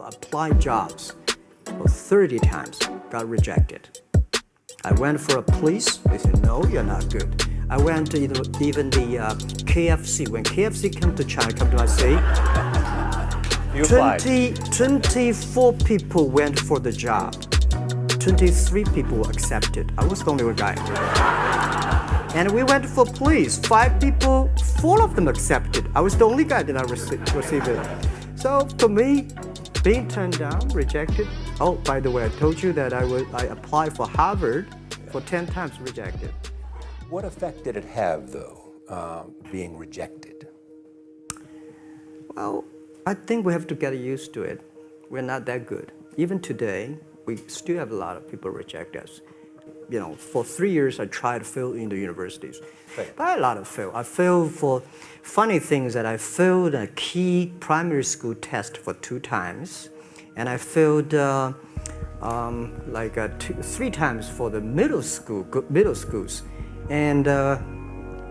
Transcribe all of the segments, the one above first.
applied jobs for 30 times, got rejected. I went for a police, they said, no, you're not good. I went to even the KFC. When KFC came to China, come to my city, 24 people went for the job. 23 people were accepted. I was the only one guy. And we went for police. 5 people, 4 of them accepted. I was the only guy that I received it. So for me, being turned down, rejected. Oh, by the way, I told you that I applied for Harvard for 10 times, rejected. What effect did it have, though, being rejected? Well, I think we have to get used to it. We're not that good. Even today, we still have a lot of people reject us. You know, for 3 years, I tried to fail in the universities. But a lot of fail. I failed for funny things that I failed a key primary school test for 2 times. And I failed 3 times for the middle schools. And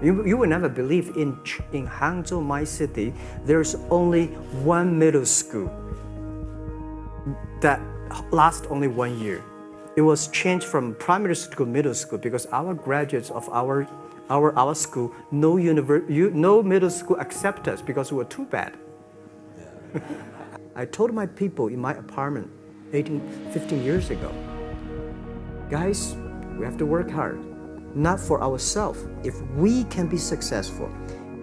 you will never believe in Hangzhou, my city, there's only one middle school that lasts only 1 year. It was changed from primary school to middle school because our graduates of our school, no middle school accept us because we were too bad. Yeah. I told my people in my apartment 15 years ago, guys, we have to work hard, not for ourselves. If we can be successful,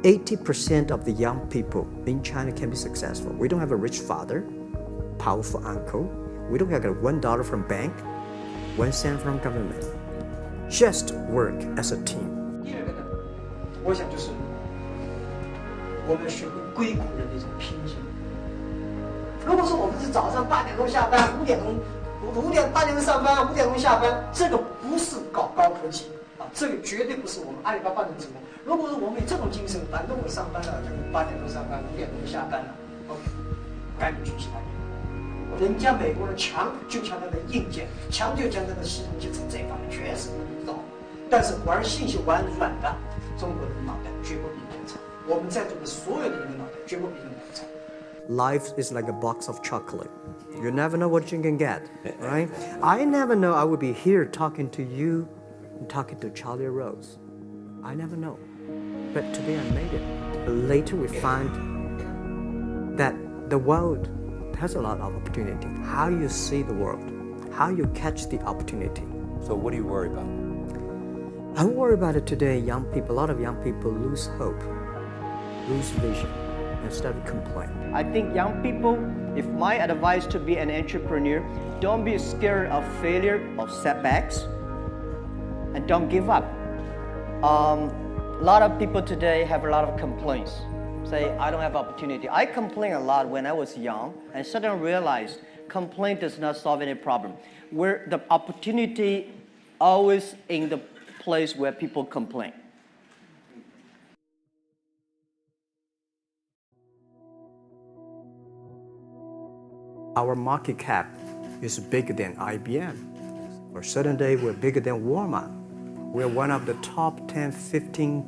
80% of the young people in China can be successful. We don't have a rich father, powerful uncle. We don't have $1 from bank, 1 cent from government. Just work as a team. 第二个呢，我想就是我们学会硅谷人的一种拼劲。如果说我们是早上8点钟下班，8点钟上班，5点钟下班，这个不是搞高科技啊，这个绝对不是我们阿里巴巴能成功。如果说我们有这种精神，反正我上班了，8点钟上班，5点钟下班了 ，OK， 赶紧去其他地方。人家美国人强就强他的硬件，强就强他的系统建设，这方面确实不知道。但是玩信息玩软的，中国人的脑袋绝不比人长。我们在座的所有的人的脑袋绝不比人长。Life is like a box of chocolate. You never know what you can get, right? I never know I would be here talking to you and talking to Charlie Rose. I never know. But today I made it. Later we find that the world has a lot of opportunity. How you see the world, how you catch the opportunity. So what do you worry about? I worry about it today. Young people, a lot of young people lose hope, lose vision, instead of complain. I think young people, if my advice to be an entrepreneur, don't be scared of failure, of setbacks, and don't give up. A lot of people today have a lot of complaints. Say, I don't have opportunity. I complained a lot when I was young and suddenly realized complaint does not solve any problem. Where the opportunity always in the place where people complain. Our market cap is bigger than IBM. For a certain day, we're bigger than Walmart. We're one of the top 10, 15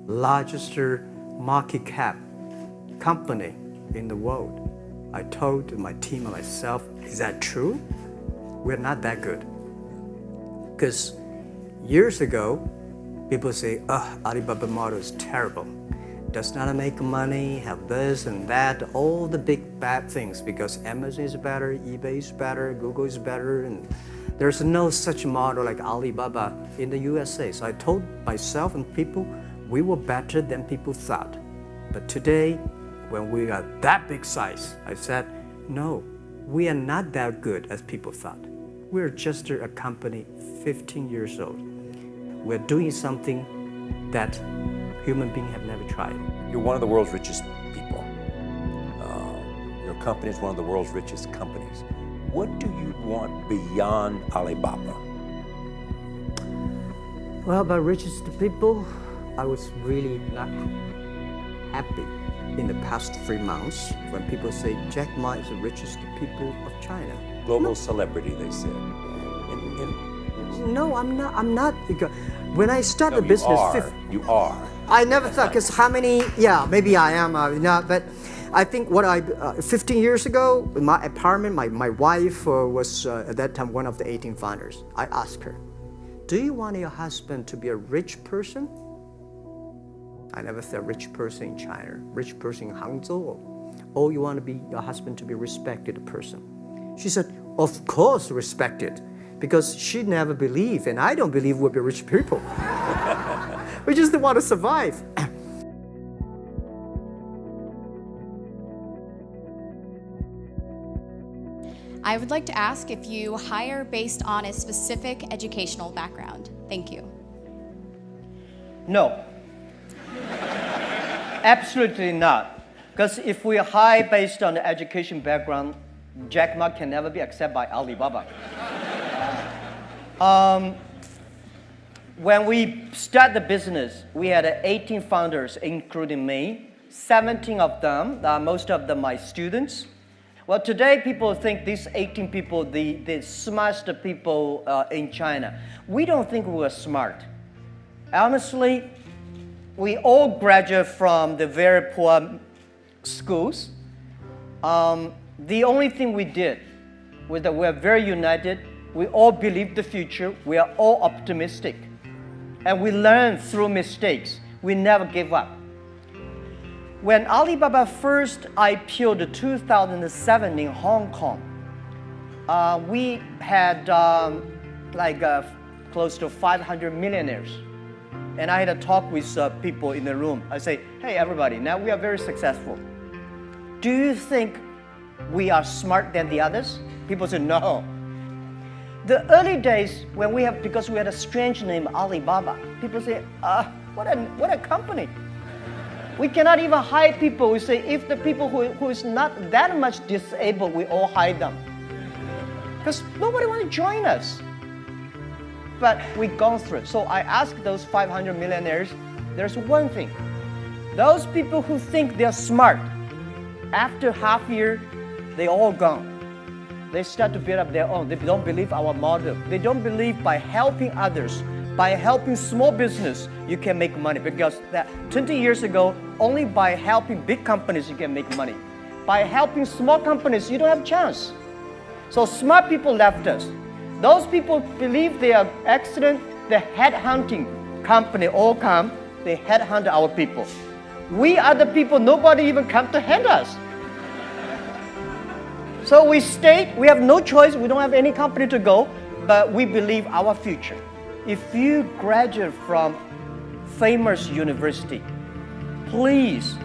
largest market cap company in the world. I told my team and myself, is that true? We're not that good. Because years ago, people say, Alibaba model is terrible. Does not make money, have this and that, all the big bad things because Amazon is better, eBay is better, Google is better, and there's no such model like Alibaba in the USA. So I told myself and people, we were better than people thought. But today, when we are that big size, I said, no, we are not that good as people thought. We're just a company 15 years old. We're doing something that human beings have never tried. You're one of the world's richest people. Your company is one of the world's richest companies. What do you want beyond Alibaba? Well, by richest people, I was really not happy in the past 3 months when people say Jack Ma is the richest people of China. Global celebrity, they said. No, I'm not. When I started business, you are. I never thought, because how many, yeah, maybe I am, but I think 15 years ago, in my apartment, my wife was at that time one of the 18 founders. I asked her, do you want your husband to be a rich person? I never said rich person in China, rich person in Hangzhou. Or you want to be your husband to be a respected person? She said, of course respected, because she never believed, and I don't believe we'll be rich people. We just want to survive. I would like to ask if you hire based on a specific educational background. Thank you. No. Absolutely not. Because if we hire based on the education background, Jack Ma can never be accepted by Alibaba. When we started the business, we had 18 founders, including me. 17 of them, most of them my students. Well, today people think these 18 people, the smartest people in China. We don't think we are smart. Honestly, we all graduate from the very poor schools. The only thing we did was that we are very united. We all believe the future. We are all optimistic. And we learn through mistakes. We never give up. When Alibaba first IPO'd in 2007 in Hong Kong, we had close to 500 millionaires. And I had a talk with people in the room. I say, hey, everybody, now we are very successful. Do you think we are smarter than the others? People say, no. The early days, because we had a strange name, Alibaba, people say, what a company. We cannot even hire people. We say, if the people who is not that much disabled, we all hire them. Because nobody wants to join us. But we've gone through it. So I asked those 500 millionaires, there's one thing. Those people who think they're smart, after half year, they all gone. They start to build up their own. They don't believe our model. They don't believe by helping others, by helping small business, you can make money. Because 20 years ago, only by helping big companies, you can make money. By helping small companies, you don't have a chance. So smart people left us. Those people believe they are excellent. The headhunting company all come, they headhunt our people. We are the people, nobody even come to hunt us. So we stayed, we have no choice, we don't have any company to go, but we believe our future. If you graduate from famous university, please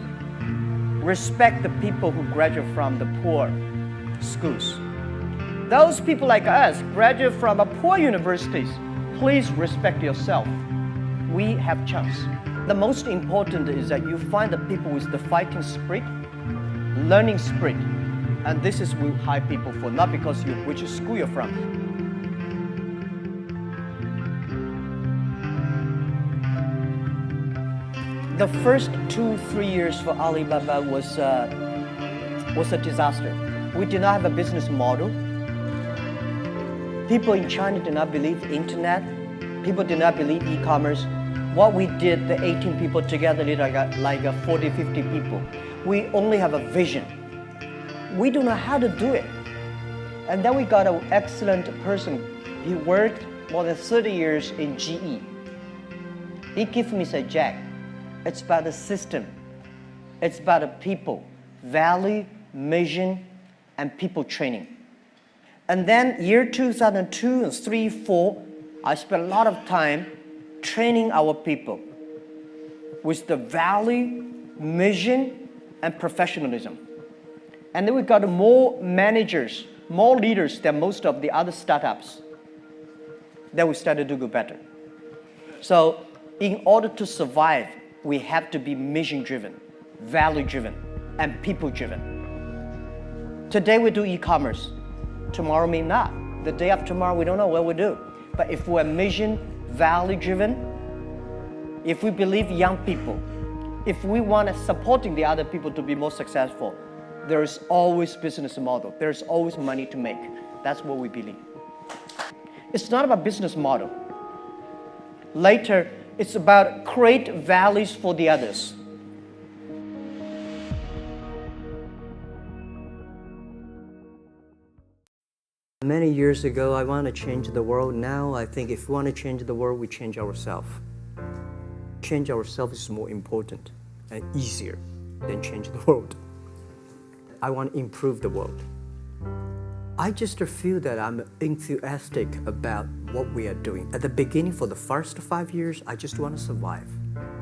respect the people who graduate from the poor schools. Those people like us graduate from a poor universities, please respect yourself. We have chance. The most important is that you find the people with the fighting spirit, learning spirit. And this is what we hire people for, not because which school you're from. The first 2-3 years for Alibaba was a disaster. We did not have a business model. People in China did not believe the internet. People did not believe e-commerce. What we did, the 18 people together, like 40, 50 people. We only have a vision. We don't know how to do it. And then we got an excellent person. He worked more than 30 years in GE. He gave me, said, Jack, it's about the system. It's about the people, value, mission, and people training. And then year 2002 and 3, 4, I spent a lot of time training our people with the value, mission, and professionalism. And then we got more managers, more leaders than most of the other startups. Then we started to do better. So in order to survive, we have to be mission-driven, value-driven, and people-driven. Today we do e-commerce. Tomorrow may not. The day after tomorrow, we don't know what we do. But if we're mission, value-driven, if we believe young people, if we want to supporting the other people to be more successful, there is always business model. There's always money to make. That's what we believe. It's not about business model. Later, it's about create values for the others. Many years ago, I want to change the world. Now, I think if we want to change the world, we change ourselves. Change ourselves is more important and easier than change the world. I want to improve the world. I just feel that I'm enthusiastic about what we are doing. At the beginning, for the first 5 years, I just want to survive.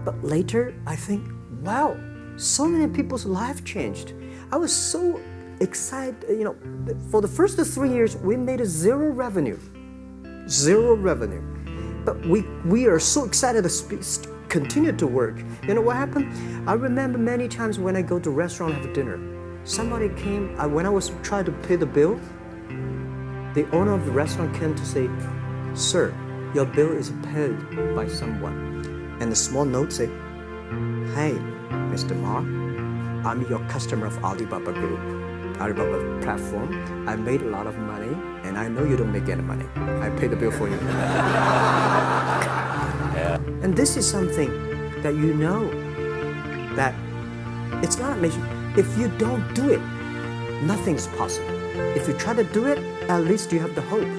But later, I think, wow, so many people's lives changed. I was so excited, for the first 3 years, we made zero revenue. Zero revenue. But we are so excited to continue to work. You know what happened? I remember many times when I go to restaurant have dinner, somebody came, when I was trying to pay the bill, the owner of the restaurant came to say, "Sir, your bill is paid by someone." And the small note said, "Hey, Mr. Ma, I'm your customer of Alibaba Group, Alibaba platform. I made a lot of money, and I know you don't make any money. I pay the bill for you." And this is something that you know that it's not amazing. If you don't do it, nothing's possible. If you try to do it, at least you have the hope.